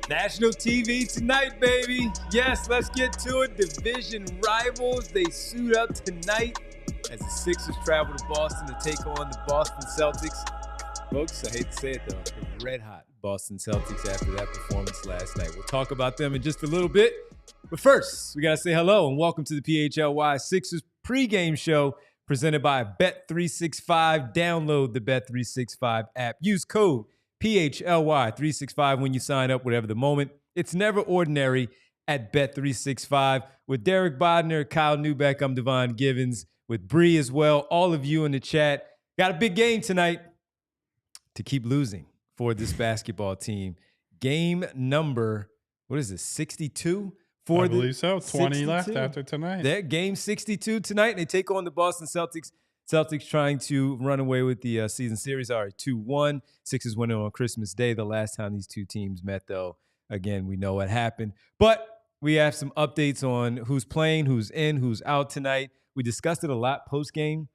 National TV tonight, baby. Yes, let's get to it. Division rivals, they suit up tonight as the Sixers travel to Boston to take on the Boston Celtics. Folks, I hate to say it though, the red hot Boston Celtics after that performance last night. We'll talk about them in just a little bit. But first, we got to say hello and welcome to the PHLY Sixers pregame show presented by Bet365. Download the Bet365 app. Use code PHLY365 when you sign up, whatever the moment. It's never ordinary at Bet365. With Derek Bodner, Kyle Newbeck, I'm Devon Givens. With Bree as well, all of you in the chat. Got a big game tonight to keep losing for this basketball team. Game number, 62? I believe so. 20 left after tonight. That game 62 tonight. They take on the Boston Celtics. Celtics trying to run away with the season series. All right, 2-1. Sixers winning on Christmas Day. The last time these two teams met, though, again, we know what happened. But we have some updates on who's playing, who's in, who's out tonight. We discussed it a lot post-game.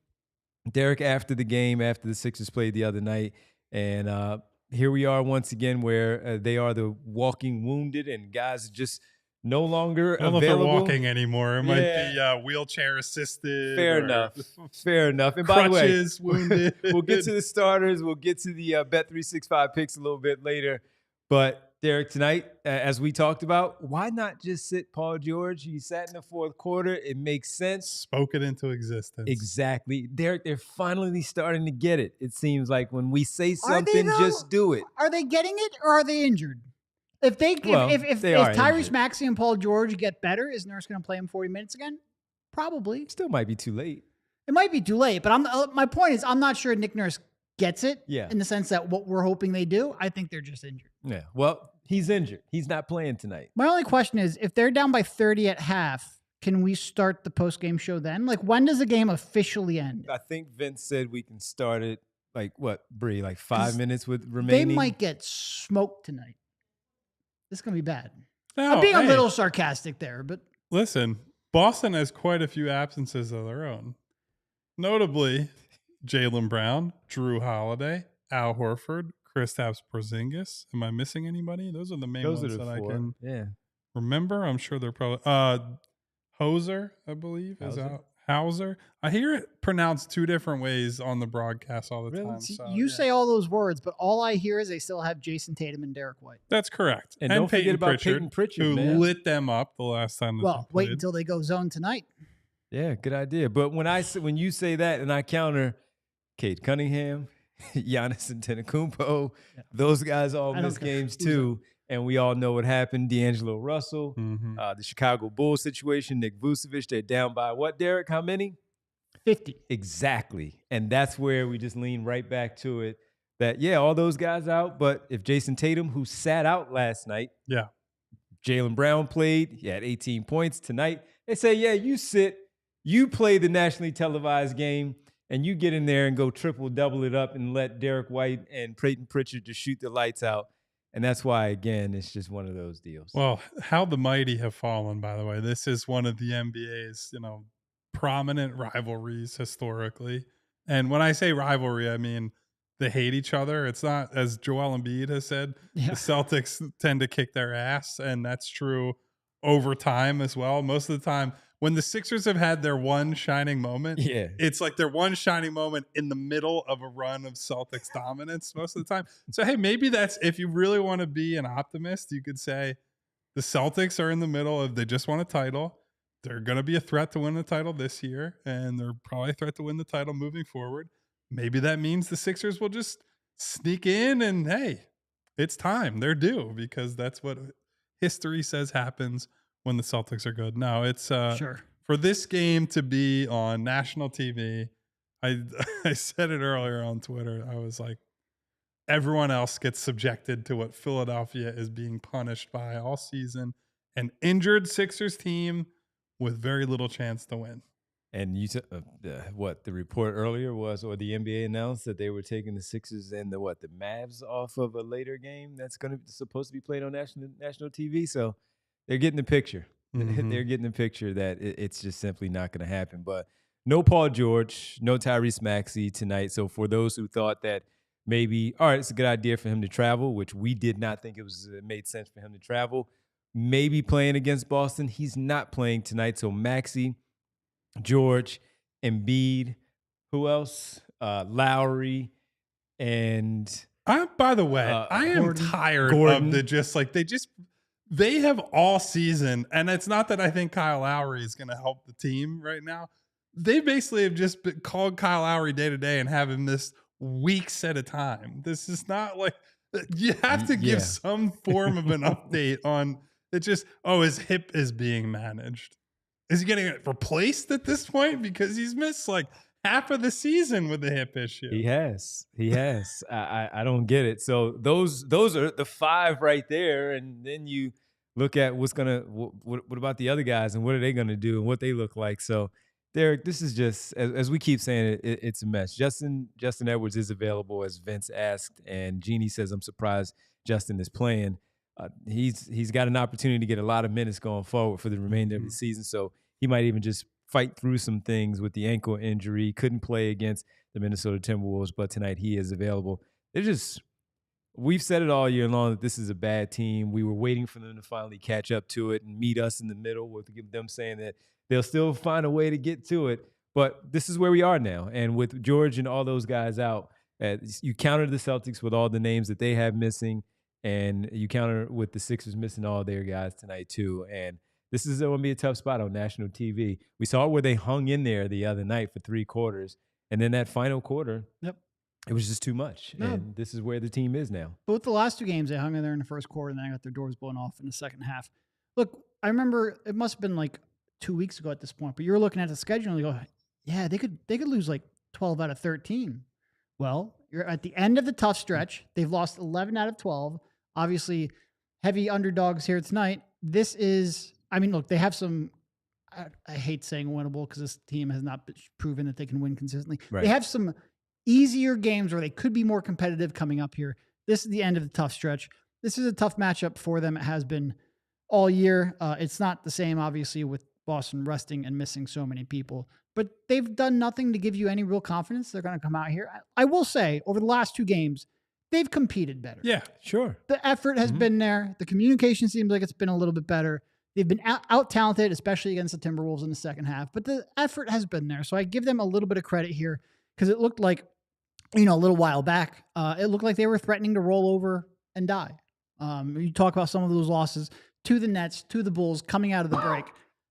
Derek, after the game, after the Sixers played the other night. And here we are once again where they are the walking wounded and guys just no longer available. I don't know if they're walking anymore. It might be wheelchair assisted. Fair enough. Fair enough. And crutches, by the way, wounded. We'll get to the starters. We'll get to the Bet365 picks a little bit later. But Derek, tonight, as we talked about, why not just sit Paul George? He sat in the fourth quarter. It makes sense. Spoke it into existence. Exactly. Derek, they're finally starting to get it. It seems like when we say something, just do it. Are they getting it or are they injured? If Tyrese Maxey and Paul George get better, is Nurse going to play him 40 minutes again? Probably. Still might be too late. It might be too late, but my point is I'm not sure Nick Nurse gets it in the sense that what we're hoping they do. I think they're just injured. Yeah, well, he's injured. He's not playing tonight. My only question is, if they're down by 30 at half, can we start the post-game show then? Like, when does the game officially end? I think Vince said we can start it, Bree, 5 minutes with remaining? They might get smoked tonight. This is going to be bad. No, I'm being a little sarcastic there, but... Listen, Boston has quite a few absences of their own. Notably, Jaylen Brown, Drew Holiday, Al Horford, Kristaps Porzingis. Am I missing anybody? Those are the main ones that I can remember. I'm sure they're probably... Hoser, I believe, is out. Hauser. I hear it pronounced two different ways on the broadcast all the time. So, you say all those words, but all I hear is they still have Jason Tatum and Derrick White. That's correct. And don't forget about Payton Pritchard, who lit them up the last time. Wait until they go zone tonight. Yeah, good idea. But when you say that and I counter Cade Cunningham, Giannis Antetokounmpo, those guys all miss games too. And we all know what happened. D'Angelo Russell, the Chicago Bulls situation, Nick Vucevic, they're down by what, Derek? How many? 50. Exactly. And that's where we just lean right back to it that, all those guys out. But if Jason Tatum, who sat out last night, Jaylen Brown played, he had 18 points tonight. They say, you sit, you play the nationally televised game, and you get in there and go triple-double it up and let Derrick White and Payton Pritchard just shoot the lights out. And that's why, again, it's just one of those deals. Well, how the mighty have fallen, by the way. This is one of the NBA's, prominent rivalries historically. And when I say rivalry, I mean they hate each other. It's not, as Joel Embiid has said, the Celtics tend to kick their ass, and that's true over time as well. Most of the time, when the Sixers have had their one shining moment, it's like their one shining moment in the middle of a run of Celtics dominance most of the time. So, hey, maybe that's, if you really want to be an optimist, you could say the Celtics are in the middle of, they just won a title. They're going to be a threat to win the title this year, and they're probably a threat to win the title moving forward. Maybe that means the Sixers will just sneak in and, hey, it's time. They're due, because that's what history says happens when the Celtics are good. No, it's for this game to be on national TV. I said it earlier on Twitter. I was like, everyone else gets subjected to what Philadelphia is being punished by all season. An injured Sixers team with very little chance to win. And you said what the report earlier was, or the NBA announced that they were taking the Sixers and the Mavs off of a later game that's supposed to be played on national TV. So they're getting the picture. Mm-hmm. They're getting the picture that it's just simply not going to happen. But no Paul George, no Tyrese Maxey tonight. So for those who thought that maybe, all right, it's a good idea for him to travel, which we did not think it made sense for him to travel. Maybe playing against Boston. He's not playing tonight. So Maxey, George, Embiid, who else? Lowry, and by the way, I am tired of they have all season, and it's not that I think Kyle Lowry is going to help the team right now. They basically have just called Kyle Lowry day to day and have him miss weeks at a time. This is not like you have to give some form of an update on it. Just, his hip is being managed. Is he getting replaced at this point? Because he's missed like half of the season with the hip issue. He has. I don't get it. So those are the 5 right there, and then you look at what about the other guys and what are they gonna do and what they look like. So Derek, this is just as we keep saying it's a mess. Justin Edwards is available as Vince asked, and Jeannie says I'm surprised Justin is playing. He's got an opportunity to get a lot of minutes going forward for the remainder of the season, so he might even just fight through some things with the ankle injury. Couldn't play against the Minnesota Timberwolves, but tonight he is available. We've said it all year long that this is a bad team. We were waiting for them to finally catch up to it and meet us in the middle with them saying that they'll still find a way to get to it. But this is where we are now. And with George and all those guys out, you counter the Celtics with all the names that they have missing, and you counter with the Sixers missing all their guys tonight too. And this is going to be a tough spot on national TV. We saw where they hung in there the other night for 3 quarters. And then that final quarter, it was just too much. No. And this is where the team is now. Both the last 2 games, they hung in there in the first quarter, and then they got their doors blown off in the second half. Look, I remember it must have been like 2 weeks ago at this point, but you were looking at the schedule and you go, yeah, they could lose like 12 out of 13. Well, you're at the end of the tough stretch. They've lost 11 out of 12. Obviously, heavy underdogs here tonight. Look, they have some, I hate saying winnable because this team has not proven that they can win consistently. Right. They have some easier games where they could be more competitive coming up here. This is the end of the tough stretch. This is a tough matchup for them. It has been all year. It's not the same, obviously, with Boston resting and missing so many people, but they've done nothing to give you any real confidence they're going to come out here. I will say, over the last 2 games, they've competed better. Yeah, sure. The effort has been there. The communication seems like it's been a little bit better. They've been out-talented, especially against the Timberwolves in the second half, but the effort has been there. So I give them a little bit of credit here because it looked like, a little while back, it looked like they were threatening to roll over and die. You talk about some of those losses to the Nets, to the Bulls coming out of the break.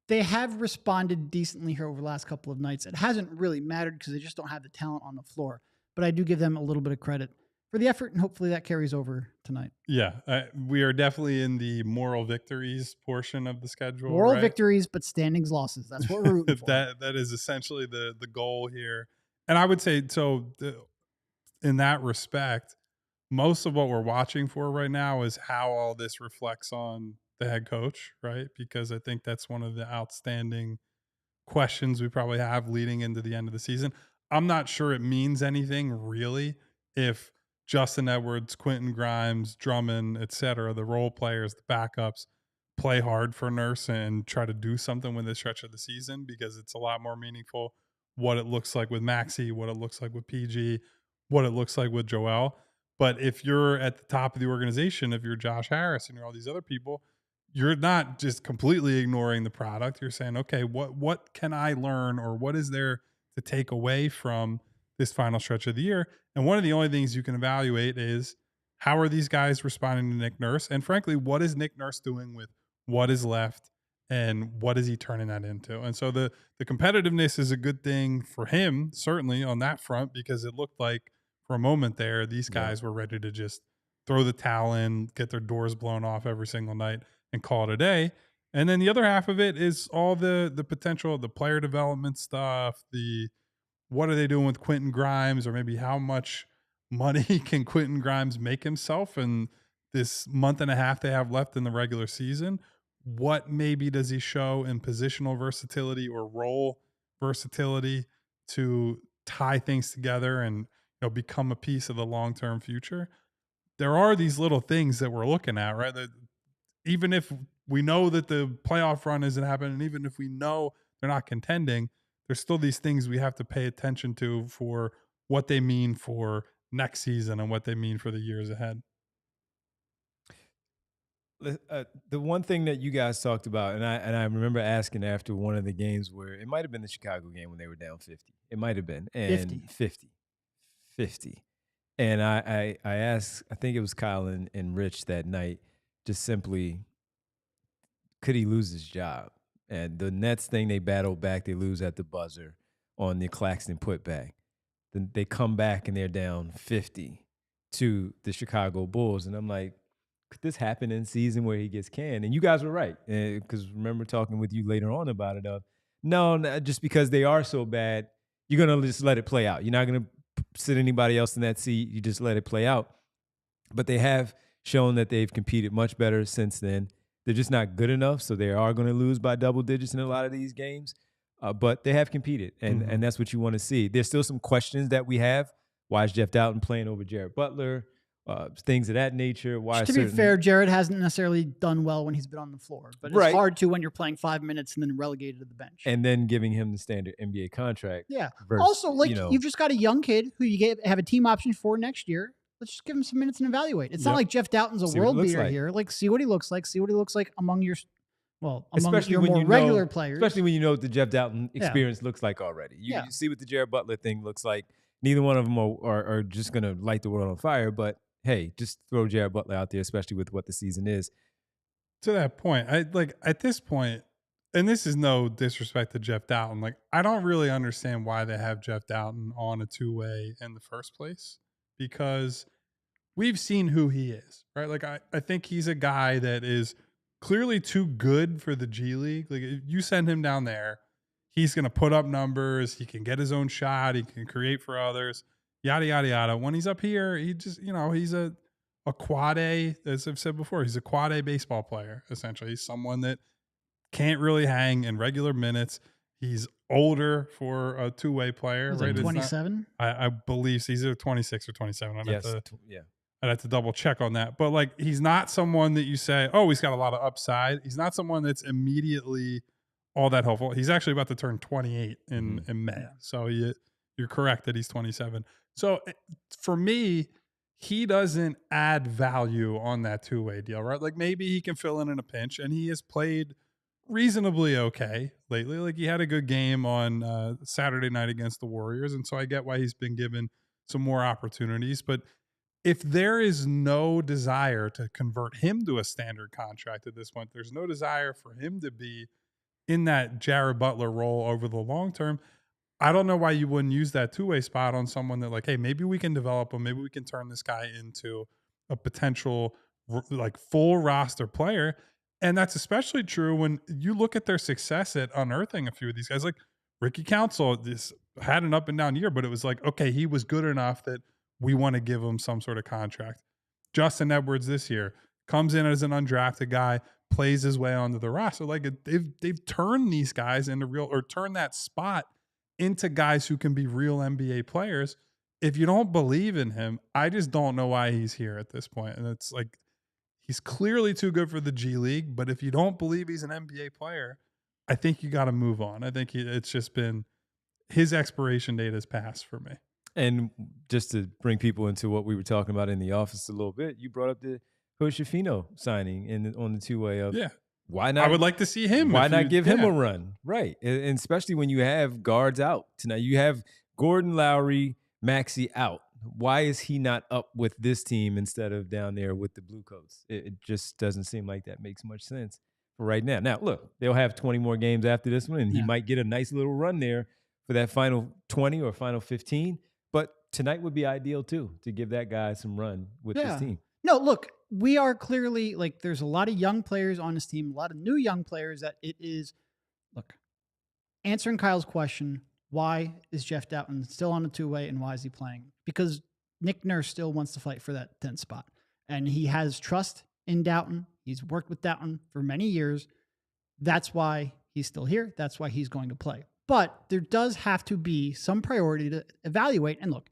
They have responded decently here over the last couple of nights. It hasn't really mattered because they just don't have the talent on the floor, but I do give them a little bit of credit for the effort, and hopefully that carries over tonight. Yeah, we are definitely in the moral victories portion of the schedule. Moral victories, but standings losses. That's what we're rooting for. That is essentially the goal here. And I would say, in that respect, most of what we're watching for right now is how all this reflects on the head coach, right? Because I think that's one of the outstanding questions we probably have leading into the end of the season. I'm not sure it means anything really if Justin Edwards, Quentin Grimes, Drummond, etc., the role players, the backups, play hard for Nurse and try to do something with this stretch of the season, because it's a lot more meaningful what it looks like with Maxey, what it looks like with PG, what it looks like with Joel. But if you're at the top of the organization, if you're Josh Harris and you're all these other people, you're not just completely ignoring the product. You're saying, okay, what can I learn, or what is there to take away from this final stretch of the year? And one of the only things you can evaluate is, how are these guys responding to Nick Nurse? And frankly, what is Nick Nurse doing with what is left, and what is he turning that into? And so the competitiveness is a good thing for him, certainly on that front, because it looked like for a moment there, these guys were ready to just throw the towel in, get their doors blown off every single night and call it a day. And then the other half of it is all the potential, the player development stuff, what are they doing with Quentin Grimes, or maybe how much money can Quentin Grimes make himself in this month and a half they have left in the regular season? What maybe does he show in positional versatility or role versatility to tie things together and become a piece of the long-term future? There are these little things that we're looking at, right? That even if we know that the playoff run isn't happening, even if we know they're not contending, there's still these things we have to pay attention to for what they mean for next season and what they mean for the years ahead. The one thing that you guys talked about, and I remember asking after one of the games where it might have been the Chicago game when they were down 50. It might have been. And 50. And I asked, I think it was Kyle and Rich that night, just simply, could he lose his job? And the Nets thing, they battled back. They lose at the buzzer on the Claxton putback. Then they come back and they're down 50 to the Chicago Bulls. And I'm like, could this happen in season where he gets canned? And you guys were right. Because remember talking with you later on about it. No, just because they are so bad, you're going to just let it play out. You're not going to sit anybody else in that seat. You just let it play out. But they have shown that they've competed much better since then. They're just not good enough, so they are going to lose by double digits in a lot of these games. But they have competed, and that's what you want to see. There's still some questions that we have. Why is Jeff Doughton playing over Jared Butler? Things of that nature. Why? To be fair, Jared hasn't necessarily done well when he's been on the floor, but it's hard to when you're playing 5 minutes and then relegated to the bench. And then giving him the standard NBA contract. Yeah. Versus, also, you've just got a young kid who you have a team option for next year. Let's just give him some minutes and evaluate. It's not like Jeff Doughton's a world beater here. See what he looks like. See what he looks like among your more regular players. Especially when you know what the Jeff Doughton experience looks like already. You see what the Jared Butler thing looks like. Neither one of them are just going to light the world on fire. But, hey, just throw Jared Butler out there, especially with what the season is. To that point, at this point, and this is no disrespect to Jeff Doughton, I don't really understand why they have Jeff Doughton on a two-way in the first place, because we've seen who he is, right? I think he's a guy that is clearly too good for the G League. If you send him down there, he's going to put up numbers. He can get his own shot. He can create for others, yada, yada, yada. When he's up here, he just, he's a quad A, as I've said before, he's a quad A baseball player, essentially. He's someone that can't really hang in regular minutes. He's older for a two-way player. Right? 27? I believe he's either 26 or 27. I'd have to double check on that. But he's not someone that you say, oh, he's got a lot of upside. He's not someone that's immediately all that helpful. He's actually about to turn 28 in May. Yeah. So you're correct that he's 27. So for me, he doesn't add value on that two-way deal, right? Maybe he can fill in a pinch, and he has played reasonably okay lately. He had a good game on Saturday night against the Warriors, and so I get why he's been given some more opportunities. But if there is no desire to convert him to a standard contract at this point, there's no desire for him to be in that Jared Butler role over the long term, I don't know why you wouldn't use that two-way spot on someone that hey, maybe we can develop him. Maybe we can turn this guy into a potential full roster player. And that's especially true when you look at their success at unearthing a few of these guys. Ricky Council had an up and down year, but it was okay, he was good enough that we want to give him some sort of contract. Justin Edwards this year comes in as an undrafted guy, plays his way onto the roster. They've turned these guys into turn that spot into guys who can be real NBA players. If you don't believe in him, I just don't know why he's here at this point. And it's he's clearly too good for the G League, but if you don't believe he's an NBA player, I think you got to move on. I think it's just been his expiration date has passed for me. And just to bring people into what we were talking about in the office a little bit, you brought up the Hoshifino signing on the two-way of why not? I would like to see him. Why not give him a run? Right. And especially when you have guards out tonight. You have Gordon, Lowry, Maxey out. Why is he not up with this team instead of down there with the Blue Coats? It just doesn't seem like that makes much sense for right now. Now, look, they'll have 20 more games after this one, and he might get a nice little run there for that final 20 or final 15. But tonight would be ideal, too, to give that guy some run with this team. No, look, we are clearly, there's a lot of young players on this team, a lot of new young players that it is, answering Kyle's question, why is Jeff Doughton still on the two-way and why is he playing? Because Nick Nurse still wants to fight for that 10th spot. And he has trust in Doughton. He's worked with Doughton for many years. That's why he's still here. That's why he's going to play. But there does have to be some priority to evaluate. And look,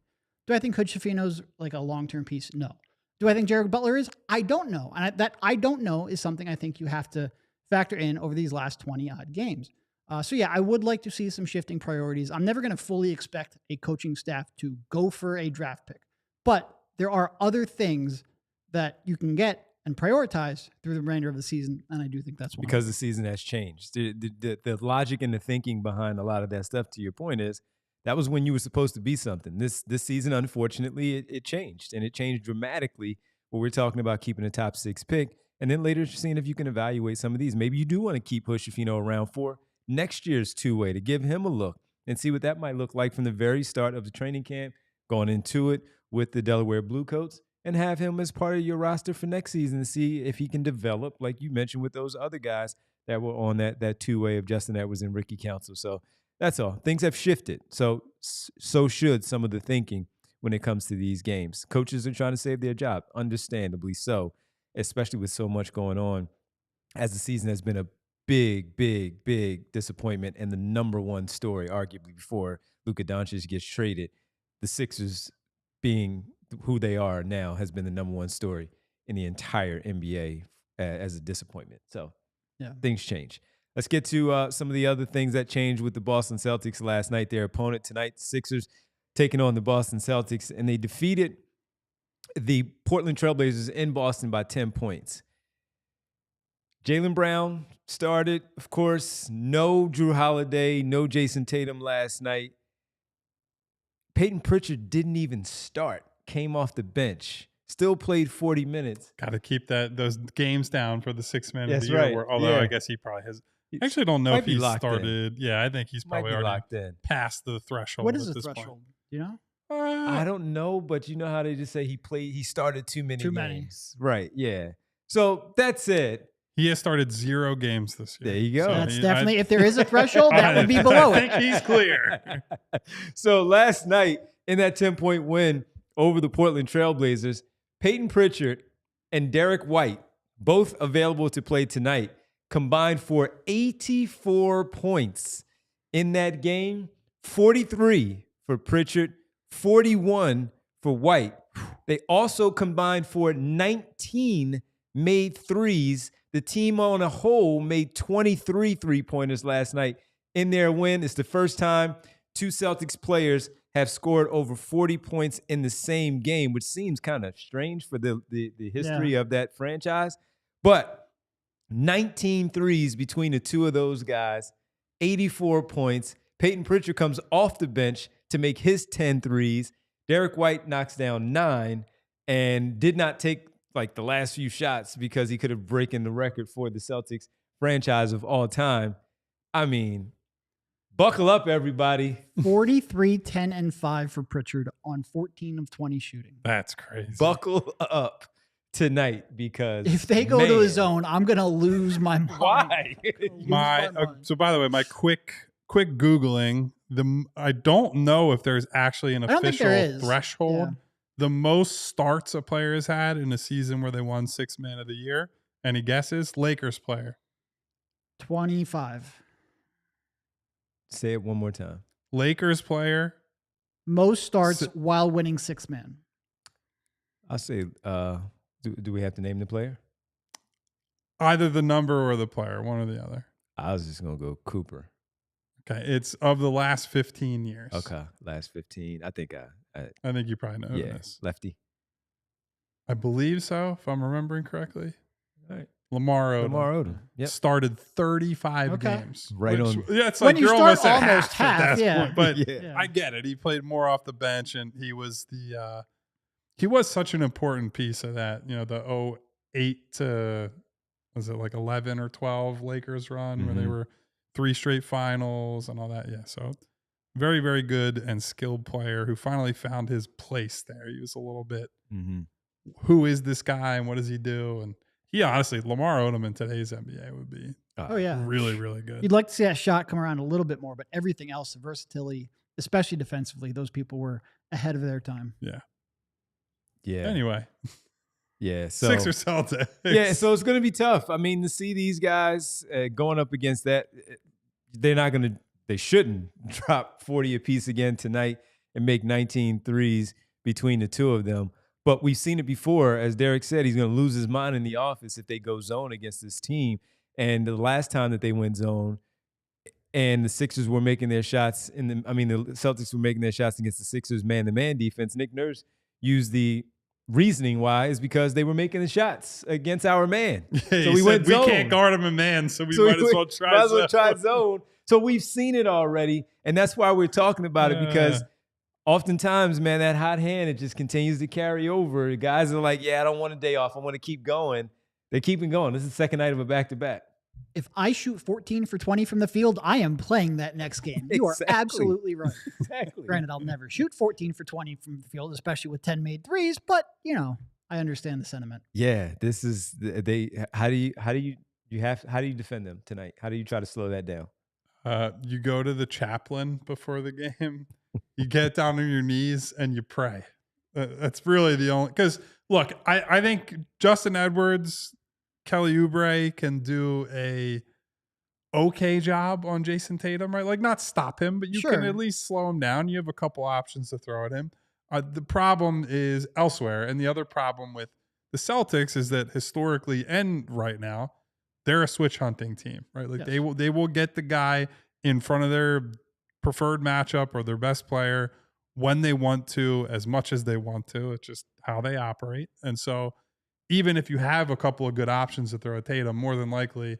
do I think Hood-Schifino's a long-term piece? No. Do I think Jared Butler is? I don't know. And that I don't know is something I think you have to factor in over these last 20-odd games. I would like to see some shifting priorities. I'm never going to fully expect a coaching staff to go for a draft pick. But there are other things that you can get and prioritize through the remainder of the season, and I do think that's one. Because the season has changed. The logic and the thinking behind a lot of that stuff, to your point, is that was when you were supposed to be something. This season, unfortunately, it changed, and it changed dramatically. Where we're talking about keeping a top 6 pick, and then later seeing if you can evaluate some of these. Maybe you do want to keep Hoshifino around for next year's two-way to give him a look and see what that might look like from the very start of the training camp, going into it with the Delaware Bluecoats, and have him as part of your roster for next season to see if he can develop, like you mentioned, with those other guys that were on that two-way of Justin Edwards and Ricky Council. So that's all. Things have shifted. So should some of the thinking when it comes to these games. Coaches are trying to save their job, understandably so, especially with so much going on, as the season has been a big, big, big disappointment and the number one story, arguably, before Luka Doncic gets traded. The Sixers being who they are now has been the number one story in the entire NBA as a disappointment. So things change. Let's get to some of the other things that changed with the Boston Celtics last night. Their opponent tonight, the Sixers, taking on the Boston Celtics, and they defeated the Portland Trailblazers in Boston by 10 points. Jaylen Brown started, of course. No Drew Holiday, no Jason Tatum last night. Payton Pritchard didn't even start, came off the bench, still played 40 minutes. Got to keep those games down for the 6 man of the That's year. right. Although I guess he probably has. I actually don't know if he started. Yeah, I think he's probably already locked in. past the threshold. What is at the this threshold? point. Do you know? I don't know, but you know how they just say he started too many games. Right, yeah. So that's it. He has started 0 games this year. There you go. So that's definitely, if there is a threshold, that would be below it. I think he's clear. So last night, in that 10-point win over the Portland Trailblazers, Payton Pritchard and Derrick White, both available to play tonight, combined for 84 points in that game. 43 for Pritchard, 41 for White. They also combined for 19 made threes. The team on a whole made 23 three-pointers last night in their win. It's the first time 2 Celtics players have scored over 40 points in the same game, which seems kind of strange for the history of that franchise. But 19 threes between the two of those guys, 84 points. Payton Pritchard comes off the bench to make his 10 threes. Derrick White knocks down 9 and did not take like the last few shots because he could have broken the record for the Celtics franchise of all time. I mean, buckle up, everybody. 43, 10, and 5 for Pritchard on 14 of 20 shooting. That's crazy. Buckle up tonight, because if they go to a zone, I'm gonna lose my mind. Why? So by the way, my quick Googling, I don't know if there's actually an official threshold. Yeah. The most starts a player has had in a season where they won 6 man of the year. Any guesses? Lakers player. 25. Say it one more time. Lakers player. Most starts while winning 6 man. I'll say, do we have to name the player? Either the number or the player, one or the other. I was just going to go Cooper. Okay. It's of the last 15 years. Okay. Last 15. I think you probably know this. Lefty. I believe so, if I'm remembering correctly. All right. Lamar Odom. Yep. Started 35 games. On. Yeah, it's when like you're almost at half at that point. But I get it. He played more off the bench, and he was he was such an important piece of that. You know, the 08 to, was it like 11 or 12 Lakers run where they were 3 straight finals and all that. Yeah, so very, very good and skilled player who finally found his place there. He was a little bit, who is this guy and what does he do? And he honestly, Lamar Odom in today's NBA would be really, really good. You'd like to see that shot come around a little bit more, but everything else, the versatility, especially defensively, those people were ahead of their time. Yeah. Anyway. Yeah. So Sixers Celtics. Yeah. So it's going to be tough. I mean, to see these guys going up against that, they shouldn't drop 40 apiece again tonight and make 19 threes between the two of them. But we've seen it before. As Derek said, he's going to lose his mind in the office if they go zone against this team. And the last time that they went zone and the Sixers were making their shots the Celtics were making their shots against the Sixers man-to-man defense, Nick Nurse use the reasoning why is because they were making the shots against our man. Yeah, so we went zone. We can't guard him a man, so we might as well try zone. So we've seen it already, and that's why we're talking about it, because oftentimes, man, that hot hand, it just continues to carry over. The guys are like, yeah, I don't want a day off. I want to keep going. They're keeping going. This is the second night of a back-to-back. If I shoot 14 for 20 from the field, I am playing that next game. You are absolutely right. Exactly. Granted, I'll never shoot 14 for 20 from the field, especially with 10 made threes, but, you know, I understand the sentiment. Yeah, this is how do you defend them tonight? How do you try to slow that down? You go to the chaplain before the game. You get down on your knees and you pray. That's really the only, because look, I think Justin Edwards, Kelly Oubre can do a okay job on Jason Tatum, right? Like, not stop him, but you can at least slow him down. You have a couple options to throw at him. The problem is elsewhere. And the other problem with the Celtics is that historically and right now, they're a switch hunting team, right? Like they will get the guy in front of their preferred matchup or their best player when they want to, as much as they want to. It's just how they operate. And so even if you have a couple of good options to throw at Tatum, more than likely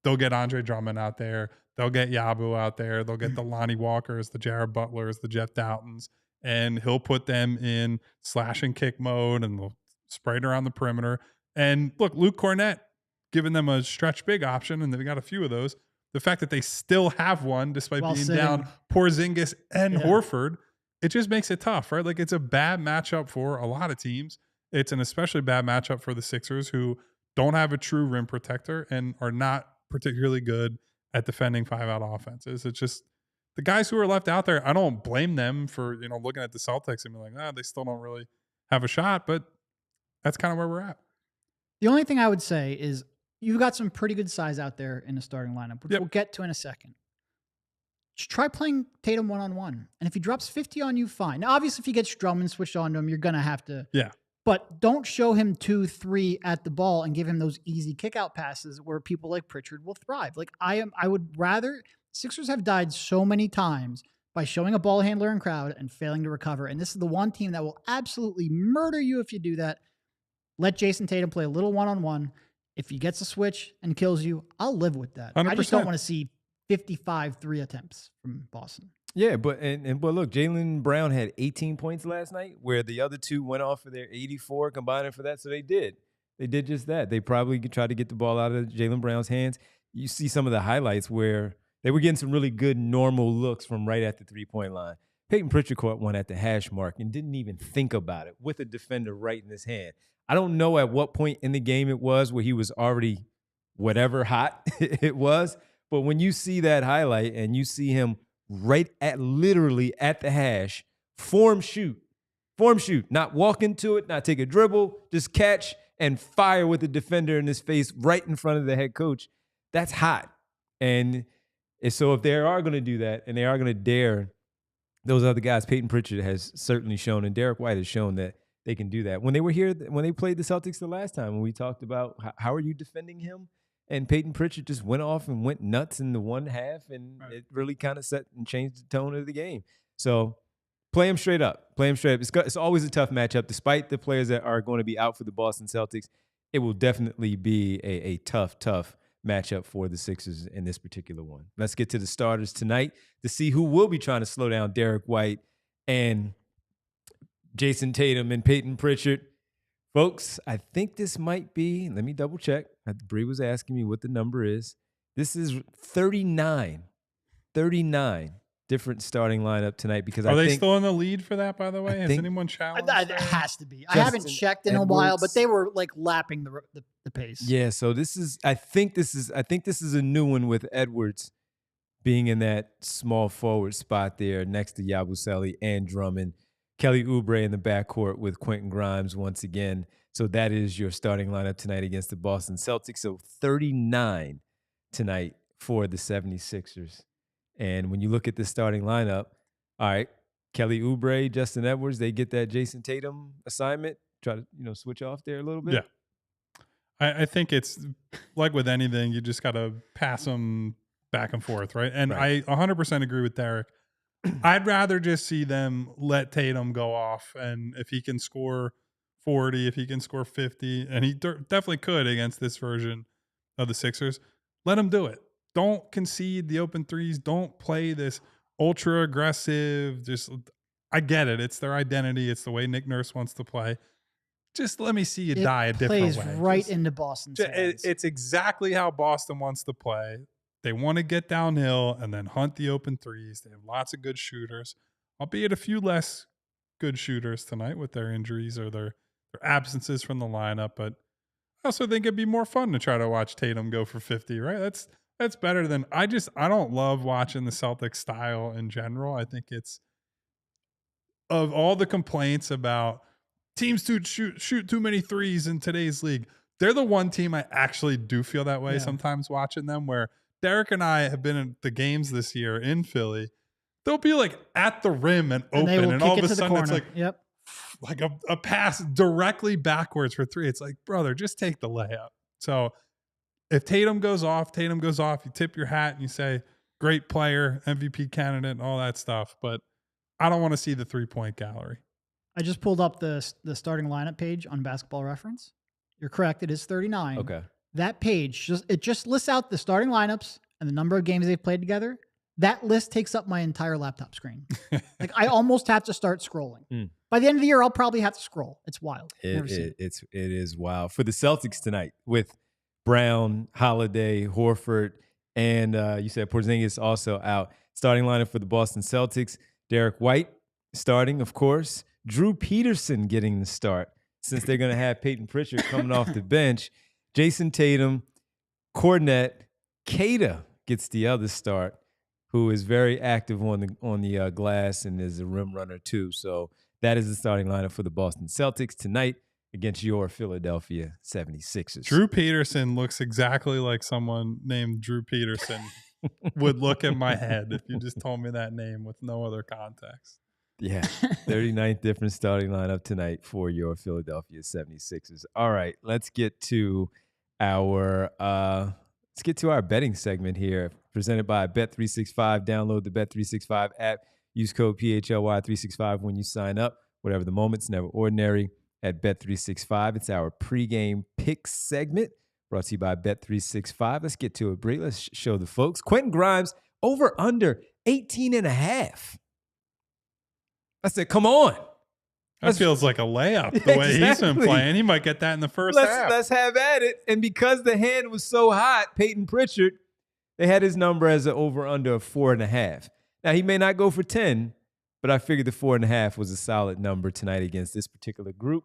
they'll get Andre Drummond out there. They'll get Yabu out there. They'll get the Lonnie Walkers, the Jared Butlers, the Jeff Doughtons, and he'll put them in slash and kick mode, and they'll spray it around the perimeter. And look, Luke Cornett, giving them a stretch big option, and they've got a few of those. The fact that they still have one, despite being down Porzingis and Horford, it just makes it tough, right? Like, it's a bad matchup for a lot of teams. It's an especially bad matchup for the Sixers, who don't have a true rim protector and are not particularly good at defending 5-out offenses. It's just the guys who are left out there. I don't blame them for, looking at the Celtics and being like, they still don't really have a shot, but that's kind of where we're at. The only thing I would say is you've got some pretty good size out there in the starting lineup, which we'll get to in a second. Just try playing Tatum one-on-one. And if he drops 50 on you, fine. Now, obviously, if he gets Drummond switched on to him, you're going to have to. Yeah. But don't show him 2-3 at the ball and give him those easy kick-out passes where people like Pritchard will thrive. Like, I would rather. Sixers have died so many times by showing a ball handler in crowd and failing to recover. And this is the one team that will absolutely murder you if you do that. Let Jason Tatum play a little one-on-one. If he gets a switch and kills you, I'll live with that. 100%. I just don't want to see 55 3 attempts from Boston. Yeah, but look, Jaylen Brown had 18 points last night, where the other two went off for their 84 combining for that. So they did just that. They probably tried to get the ball out of Jaylen Brown's hands. You see some of the highlights where they were getting some really good normal looks from right at the 3-point line. Payton Pritchard caught one at the hash mark and didn't even think about it with a defender right in his hand. I don't know at what point in the game it was where he was already whatever hot it was, but when you see that highlight and you see him literally at the hash, form shoot, not walk into it, not take a dribble, just catch and fire with the defender in his face right in front of the head coach. That's hot. And so if they are going to do that and they are going to dare those other guys, Payton Pritchard has certainly shown, and Derrick White has shown that they can do that. When they were here, when they played the Celtics the last time, when we talked about how are you defending him, and Payton Pritchard just went off and went nuts in the one half, and it really kind of set and changed the tone of the game. So play him straight up. It's always a tough matchup. Despite the players that are going to be out for the Boston Celtics, it will definitely be a tough matchup for the Sixers in this particular one. Let's get to the starters tonight to see who will be trying to slow down Derrick White and Jason Tatum and Payton Pritchard. Folks, I think this might be, let me double check. Bree was asking me what the number is. This is 39 different starting lineup tonight, because Are they still in the lead for that, by the way? Has anyone challenged that? It has to be. I haven't checked in a while, but they were like lapping the pace. Yeah, so I think this is a new one with Edwards being in that small forward spot there next to Yabusele and Drummond. Kelly Oubre in the backcourt with Quentin Grimes once again. So that is your starting lineup tonight against the Boston Celtics. So 39 tonight for the 76ers. And when you look at the starting lineup, all right, Kelly Oubre, Justin Edwards, they get that Jason Tatum assignment. Try to, switch off there a little bit. Yeah. I think it's like with anything, you just got to pass them back and forth, right? And I 100% agree with Derek. I'd rather just see them let Tatum go off. And if he can score 40, if he can score 50, and he definitely could against this version of the Sixers, let him do it. Don't concede the open threes. Don't play this ultra aggressive. I get it. It's their identity. It's the way Nick Nurse wants to play. Just let me see you die a different way. Plays right into Boston's hands. It's exactly how Boston wants to play. They want to get downhill and then hunt the open threes. They have lots of good shooters, albeit a few less good shooters tonight with their injuries or their absences from the lineup. But I also think it'd be more fun to try to watch Tatum go for 50, right? That's better than I don't love watching the Celtics style in general. I think it's of all the complaints about teams to shoot too many threes in today's league. They're the one team I actually do feel that way sometimes watching them, where Derek and I have been in the games this year in Philly. They'll be like at the rim and open, and all of a sudden it's like a pass directly backwards for three. It's like, brother, just take the layup. So if Tatum goes off, you tip your hat and you say, great player, MVP candidate, and all that stuff. But I don't want to see the 3-point gallery. I just pulled up the starting lineup page on Basketball Reference. You're correct. It is 39. Okay. That page, just lists out the starting lineups and the number of games they've played together. That list takes up my entire laptop screen. Like I almost have to start scrolling. By the end of the year, I'll probably have to scroll. It's wild. It is wild. For the Celtics tonight with Brown, Holiday, Horford, and you said Porzingis also out. Starting lineup for the Boston Celtics, Derrick White starting, of course. Drew Peterson getting the start since they're going to have Payton Pritchard coming off the bench. Jason Tatum, Cornette, Keita gets the other start, who is very active on the glass and is a rim runner too. So that is the starting lineup for the Boston Celtics tonight against your Philadelphia 76ers. Drew Peterson looks exactly like someone named Drew Peterson would look in my head if you just told me that name with no other context. Yeah, 39th different starting lineup tonight for your Philadelphia 76ers. All right, let's get to our betting segment here, presented by Bet365. Download the Bet365 app. Use code PHLY365 when you sign up. Whatever the moment's never ordinary at Bet365. It's our pregame pick segment brought to you by Bet365. Let's get to it, Bree. Let's show the folks. Quentin Grimes over under 18.5. I said, come on. That feels like a layup the way he's been playing. He might get that in the first half. Let's have at it. And because the hand was so hot, Payton Pritchard, they had his number as an over-under of 4.5. Now, he may not go for 10, but I figured the 4.5 was a solid number tonight against this particular group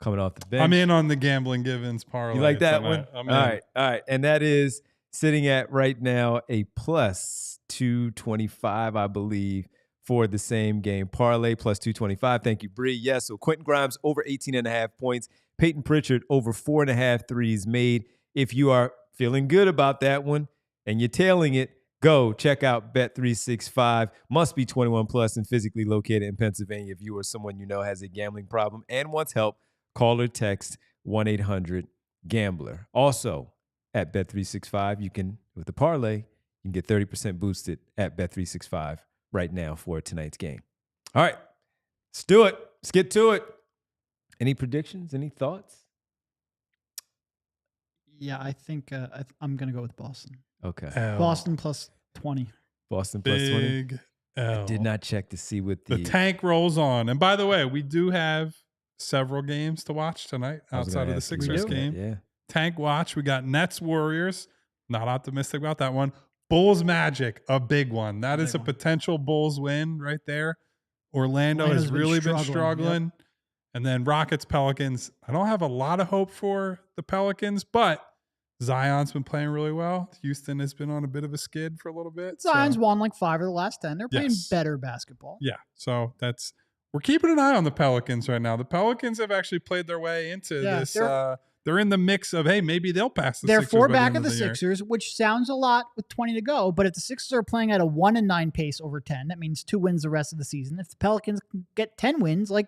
coming off the bench. I'm in on the gambling givens parlay. You like that tonight. one? All right. And that is sitting at right now a plus 225, I believe, for the same game parlay, plus 225. Thank you, Bree. Yes, so Quentin Grimes over 18.5 points. Payton Pritchard over 4.5 threes made. If you are feeling good about that one and you're tailing it, go check out Bet365. Must be 21 plus and physically located in Pennsylvania. If you or someone you know has a gambling problem and wants help, call or text 1-800-GAMBLER. Also, at Bet365, you can, with the parlay, you can get 30% boosted at Bet365 right now for tonight's game. All right, let's do it. Let's get to it. Any predictions? Any thoughts? Yeah, I think I'm going to go with Boston. Okay. Boston plus 20. Boston plus 20. Big L. I did not check to see what the tank rolls on. And by the way, we do have several games to watch tonight outside of the Sixers game. Yeah. Tank watch. We got Nets Warriors. Not optimistic about that one. Bulls Magic, a big one. That is a potential Bulls win right there. Orlando has really been struggling. Yep. And then Rockets Pelicans. I don't have a lot of hope for the Pelicans, but Zion's been playing really well. Houston has been on a bit of a skid for a little bit. Zion's won like 5 of the last 10. They're playing better basketball. Yeah. So we're keeping an eye on the Pelicans right now. The Pelicans have actually played their way into this. They're in the mix of, hey, maybe they'll pass the Sixers. They're 4 back of the Sixers, which sounds a lot with 20 to go. But if the Sixers are playing at a 1-9 pace over 10, that means 2 wins the rest of the season. If the Pelicans can get 10 wins, like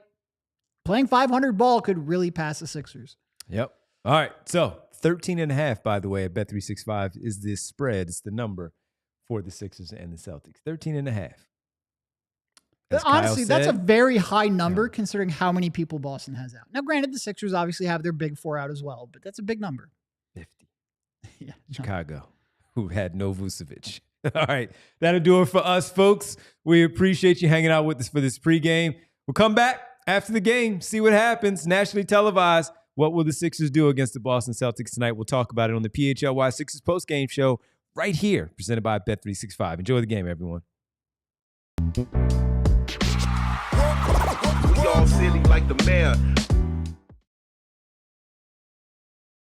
playing 500 ball could really pass the Sixers. Yep. All right. So 13.5, by the way, at Bet365 is this spread. It's the number for the Sixers and the Celtics. 13.5. as Honestly, Kyle that's a said. very high number considering how many people Boston has out. Now, granted, the Sixers obviously have their big 4 out as well, but that's a big number. 50. Yeah, Chicago, who had no Vucevic. All right, that'll do it for us, folks. We appreciate you hanging out with us for this pregame. We'll come back after the game, see what happens. Nationally televised. What will the Sixers do against the Boston Celtics tonight? We'll talk about it on the PHLY Sixers postgame show right here, presented by Bet365. Enjoy the game, everyone. We all silly like the mayor.